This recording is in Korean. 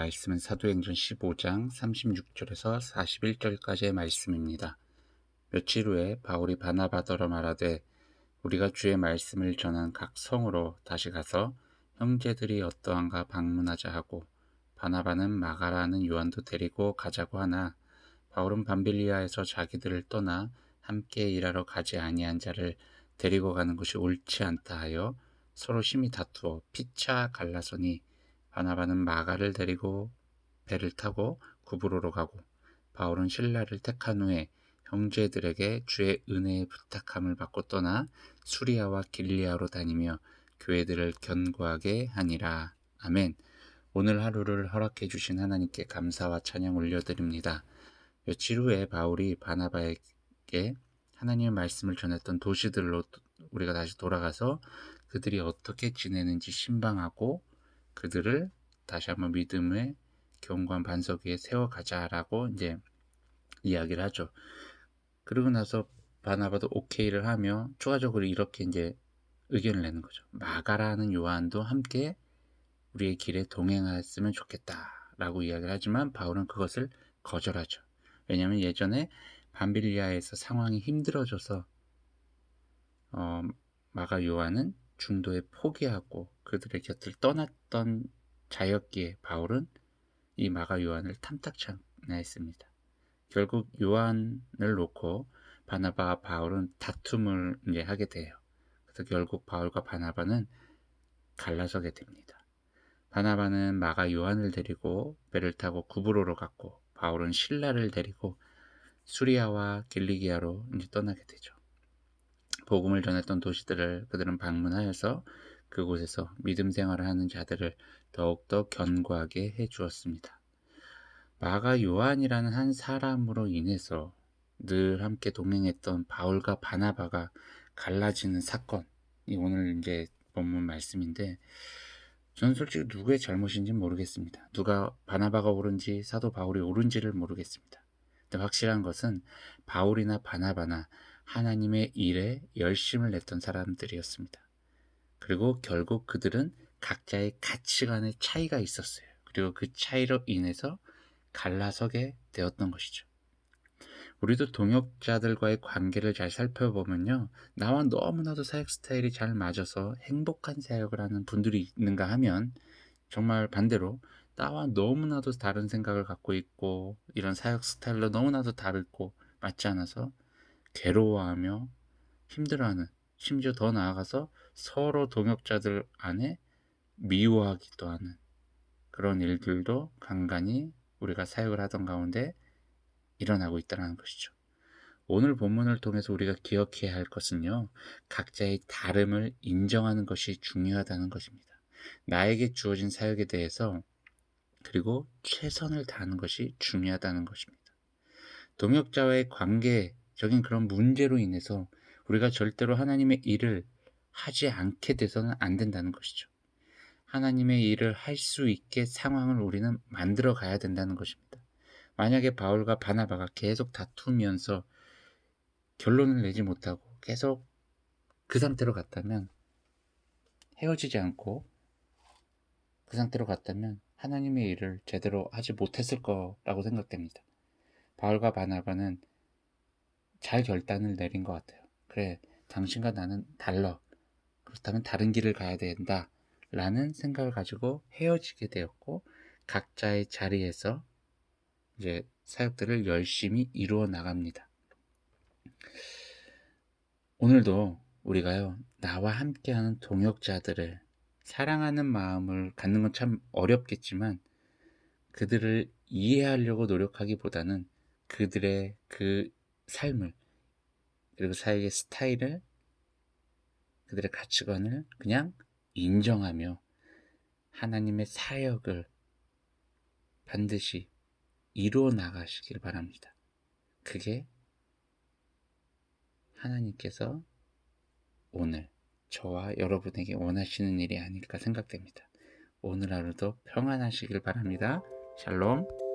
말씀은 사도행전 15장 36절에서 41절까지의 말씀입니다. 며칠 후에 바울이 바나바더러 말하되 우리가 주의 말씀을 전한 각 성으로 다시 가서 형제들이 어떠한가 방문하자 하고 바나바는 마가라는 요한도 데리고 가자고 하나 바울은 밤빌리아에서 자기들을 떠나 함께 일하러 가지 아니한 자를 데리고 가는 것이 옳지 않다 하여 서로 심히 다투어 피차 갈라서니 바나바는 마가를 데리고 배를 타고 구브로로 가고 바울은 실라를 택한 후에 형제들에게 주의 은혜의 부탁함을 받고 떠나 수리아와 길리아로 다니며 교회들을 견고하게 하니라. 아멘. 오늘 하루를 허락해 주신 하나님께 감사와 찬양 올려드립니다. 며칠 후에 바울이 바나바에게 하나님의 말씀을 전했던 도시들로 우리가 다시 돌아가서 그들이 어떻게 지내는지 신방하고 그들을 다시 한번 믿음의 견고한 반석 위에 세워가자라고 이제 이야기를 하죠. 그러고 나서 바나바도 오케이를 하며 추가적으로 이렇게 이제 의견을 내는 거죠. 마가라는 요한도 함께 우리의 길에 동행했으면 좋겠다라고 이야기를 하지만 바울은 그것을 거절하죠. 왜냐하면 예전에 밤빌리아에서 상황이 힘들어져서 마가 요한은 중도에 포기하고 그들의 곁을 떠났던 자였기에 바울은 이 마가 요한을 탐탁치 않아 했습니다. 결국 요한을 놓고 바나바와 바울은 다툼을 이제 하게 돼요. 그래서 결국 바울과 바나바는 갈라서게 됩니다. 바나바는 마가 요한을 데리고 배를 타고 구브로로 갔고 바울은 실라를 데리고 수리아와 길리기아로 이제 떠나게 되죠. 복음을 전했던 도시들을 그들은 방문하여서 그곳에서 믿음 생활을 하는 자들을 더욱더 견고하게 해 주었습니다. 마가 요한이라는 한 사람으로 인해서 늘 함께 동행했던 바울과 바나바가 갈라지는 사건이 오늘 이제 본문 말씀인데 저는 솔직히 누구의 잘못인지는 모르겠습니다. 누가 바나바가 옳은지 사도 바울이 옳은지를 모르겠습니다. 근데 확실한 것은 바울이나 바나바나 하나님의 일에 열심을 냈던 사람들이었습니다. 그리고 결국 그들은 각자의 가치관의 차이가 있었어요. 그리고 그 차이로 인해서 갈라서게 되었던 것이죠. 우리도 동역자들과의 관계를 잘 살펴보면요. 나와 너무나도 사역 스타일이 잘 맞아서 행복한 사역을 하는 분들이 있는가 하면 정말 반대로 나와 너무나도 다른 생각을 갖고 있고 이런 사역 스타일로 너무나도 다르고 맞지 않아서 괴로워하며 힘들어하는, 심지어 더 나아가서 서로 동역자들 안에 미워하기도 하는 그런 일들도 간간히 우리가 사역을 하던 가운데 일어나고 있다는 것이죠. 오늘 본문을 통해서 우리가 기억해야 할 것은요, 각자의 다름을 인정하는 것이 중요하다는 것입니다. 나에게 주어진 사역에 대해서 그리고 최선을 다하는 것이 중요하다는 것입니다. 동역자와의 관계적인 그런 문제로 인해서 우리가 절대로 하나님의 일을 하지 않게 돼서는 안 된다는 것이죠. 하나님의 일을 할 수 있게 상황을 우리는 만들어 가야 된다는 것입니다. 만약에 바울과 바나바가 계속 다투면서 결론을 내지 못하고 계속 그 상태로 갔다면 헤어지지 않고 그 상태로 갔다면 하나님의 일을 제대로 하지 못했을 거라고 생각됩니다. 바울과 바나바는 잘 결단을 내린 것 같아요. 그래, 당신과 나는 달라. 그렇다면 다른 길을 가야 된다. 라는 생각을 가지고 헤어지게 되었고 각자의 자리에서 이제 사역들을 열심히 이루어 나갑니다. 오늘도 우리가요, 나와 함께하는 동역자들을 사랑하는 마음을 갖는 건 참 어렵겠지만 그들을 이해하려고 노력하기보다는 그들의 그 삶을 그리고 사역의 스타일을 그들의 가치관을 그냥 인정하며 하나님의 사역을 반드시 이루어 나가시길 바랍니다. 그게 하나님께서 오늘 저와 여러분에게 원하시는 일이 아닐까 생각됩니다. 오늘 하루도 평안하시길 바랍니다. 샬롬.